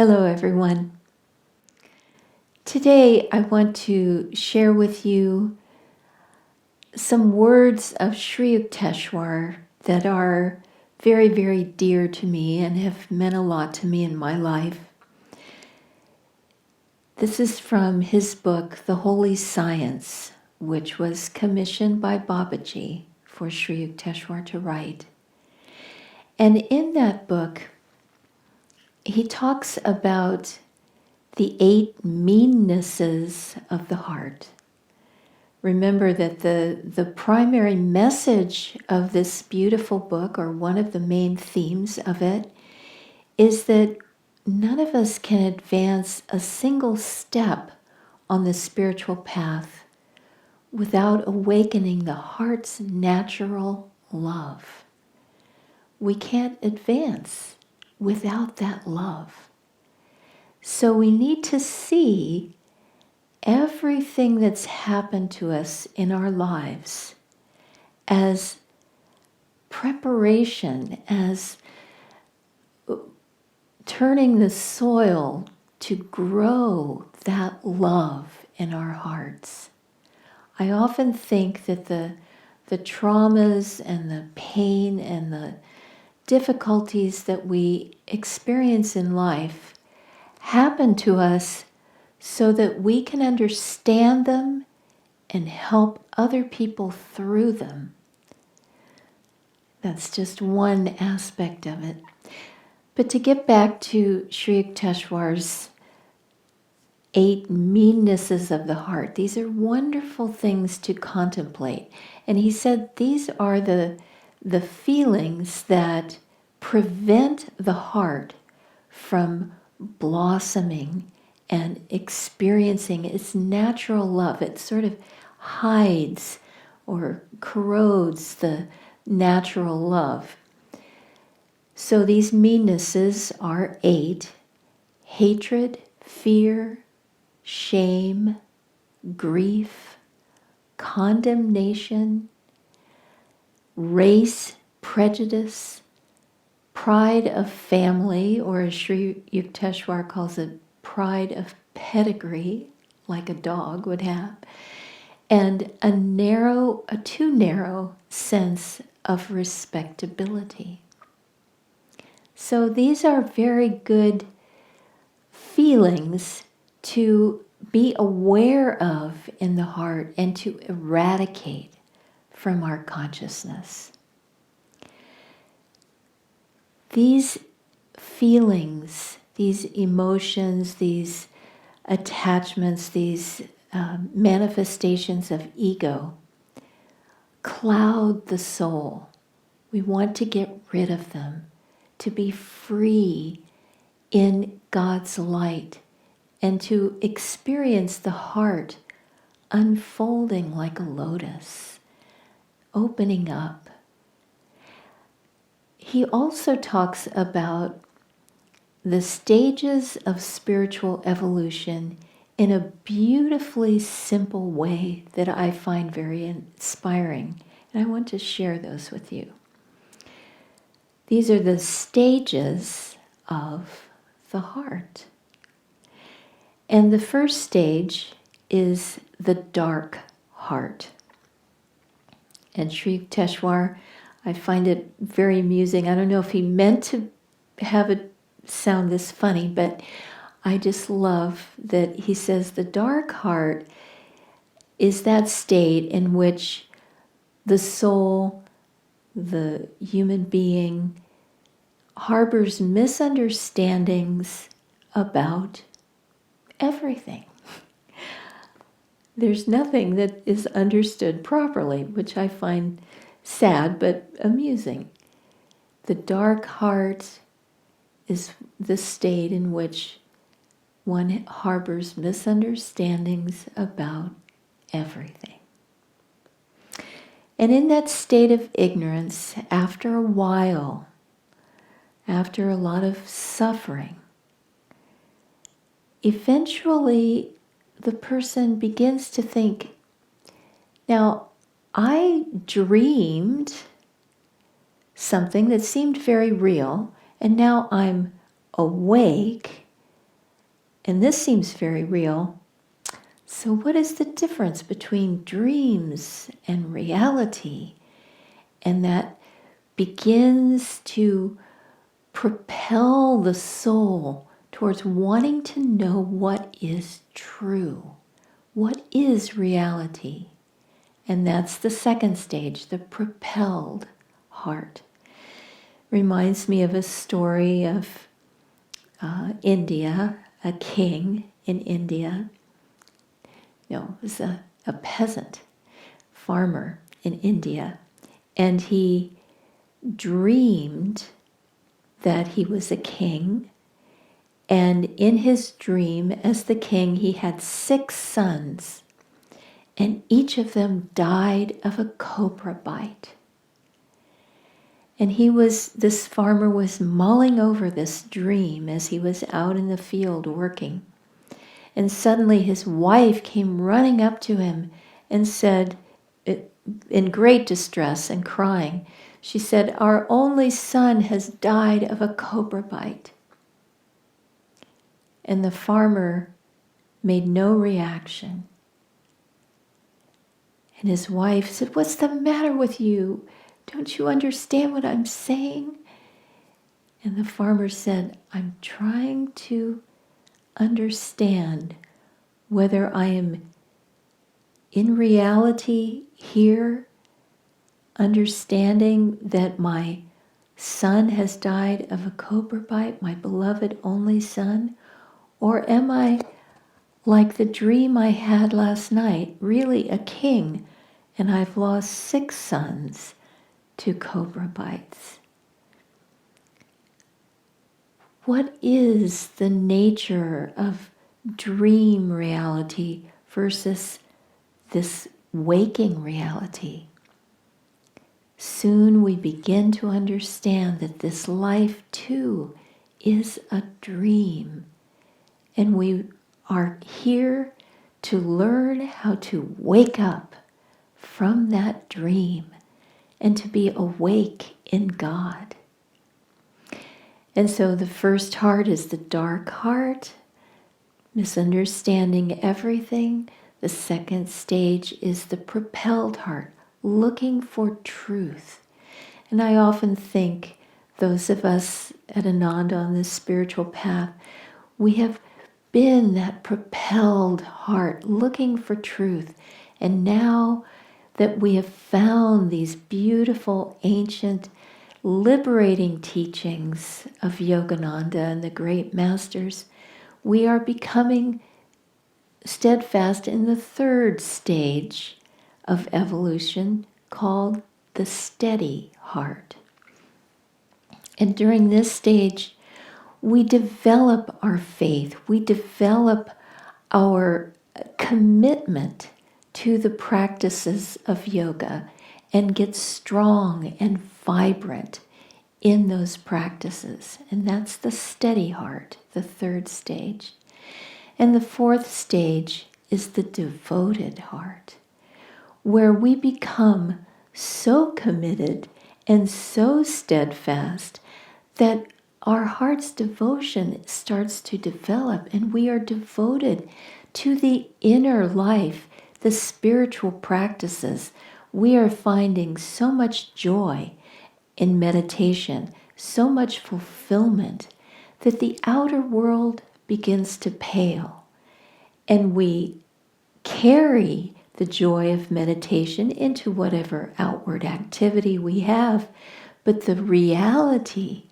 Hello, everyone. Today, I want to share with you some words of Sri Yukteswar that are very, very dear to me and have meant a lot to me in my life. This is from his book, The Holy Science, which was commissioned by Babaji for Sri Yukteswar to write. And in that book, he talks about the 8 meannesses of the heart. Remember that the primary message of this beautiful book, or one of the main themes of it, is that none of us can advance a single step on the spiritual path without awakening the heart's natural love. We can't advance without that love. So we need to see everything that's happened to us in our lives as preparation, as turning the soil to grow that love in our hearts. I often think that the traumas and the pain and the difficulties that we experience in life happen to us so that we can understand them and help other people through them. That's just one aspect of it. But to get back to Sri Yukteswar's 8 meannesses of the heart, these are wonderful things to contemplate. And he said these are the feelings that prevent the heart from blossoming and experiencing its natural love. It sort of hides or corrodes the natural love. So these meannesses are 8: hatred, fear, shame, grief, condemnation, race, prejudice, pride of family, or as Sri Yukteswar calls it, pride of pedigree, like a dog would have, and a too narrow sense of respectability. So these are very good feelings to be aware of in the heart and to eradicate from our consciousness. These feelings, these emotions, these attachments, these manifestations of ego cloud the soul. We want to get rid of them, to be free in God's light, and to experience the heart unfolding like a lotus, opening up. He also talks about the stages of spiritual evolution in a beautifully simple way that I find very inspiring. And I want to share those with you. These are the stages of the heart. And the first stage is the dark heart. And Sri Yukteswar, I find it very amusing. I don't know if he meant to have it sound this funny, but I just love that he says the dark heart is that state in which the soul, the human being, harbors misunderstandings about everything. There's nothing that is understood properly, which I find sad but amusing. The dark heart is the state in which one harbors misunderstandings about everything. And in that state of ignorance, after a while, after a lot of suffering, eventually the person begins to think, now, I dreamed something that seemed very real, and now I'm awake And this seems very real. So what is the difference between dreams and reality? And that begins to propel the soul towards wanting to know what is true. What is reality? And that's the second stage, the propelled heart. Reminds me of a story of India, a king in India. No, it was a peasant farmer in India. And he dreamed that he was a king. And in his dream, as the king, he had 6 sons. And each of them died of a cobra bite. And this farmer was mulling over this dream as he was out in the field working. And suddenly his wife came running up to him and said, in great distress and crying, she said, "Our only son has died of a cobra bite." And the farmer made no reaction. And his wife said, "What's the matter with you? Don't you understand what I'm saying?" And the farmer said, "I'm trying to understand whether I am in reality here, understanding that my son has died of a cobra bite, my beloved only son, or am I like the dream I had last night, really a king, and I've lost 6 sons to cobra bites?" What is the nature of dream reality versus this waking reality? Soon we begin to understand that this life too is a dream, and we are here to learn how to wake up from that dream and to be awake in God. And so the first heart is the dark heart, misunderstanding everything. The second stage is the propelled heart, looking for truth. And I often think those of us at Ananda on this spiritual path, we have been that propelled heart looking for truth. And now that we have found these beautiful, ancient, liberating teachings of Yogananda and the great masters, we are becoming steadfast in the third stage of evolution called the steady heart. And during this stage, we develop our faith, we develop our commitment to the practices of yoga and get strong and vibrant in those practices. And that's the steady heart, the third stage. And the fourth stage is the devoted heart, where we become so committed and so steadfast that our heart's devotion starts to develop, and we are devoted to the inner life, the spiritual practices. We are finding so much joy in meditation, so much fulfillment, that the outer world begins to pale. And we carry the joy of meditation into whatever outward activity we have. But the reality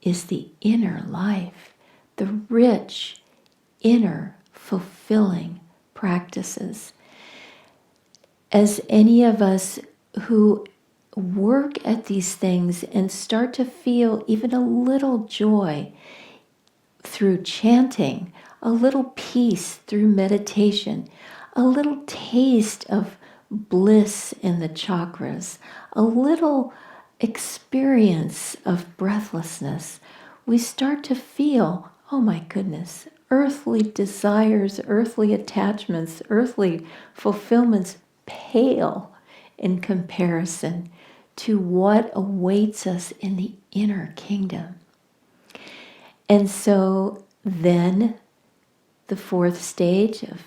is the inner life, the rich, inner, fulfilling practices. As any of us who work at these things and start to feel even a little joy through chanting, a little peace through meditation, a little taste of bliss in the chakras, a little experience of breathlessness, we start to feel, oh my goodness, earthly desires, earthly attachments, earthly fulfillments pale in comparison to what awaits us in the inner kingdom. And so then The fourth stage of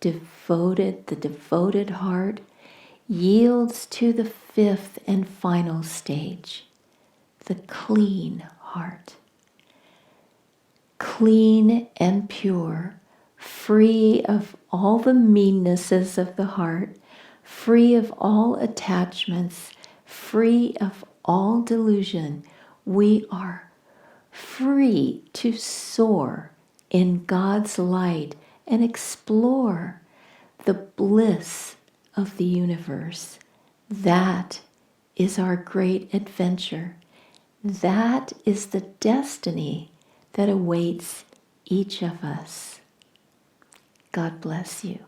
the devoted heart, yields to the fifth and final stage, the clean heart. Clean and pure, free of all the meannesses of the heart, free of all attachments, free of all delusion, we are free to soar in God's light and explore the bliss of the universe. That is our great adventure. That is the destiny that awaits each of us. God bless you.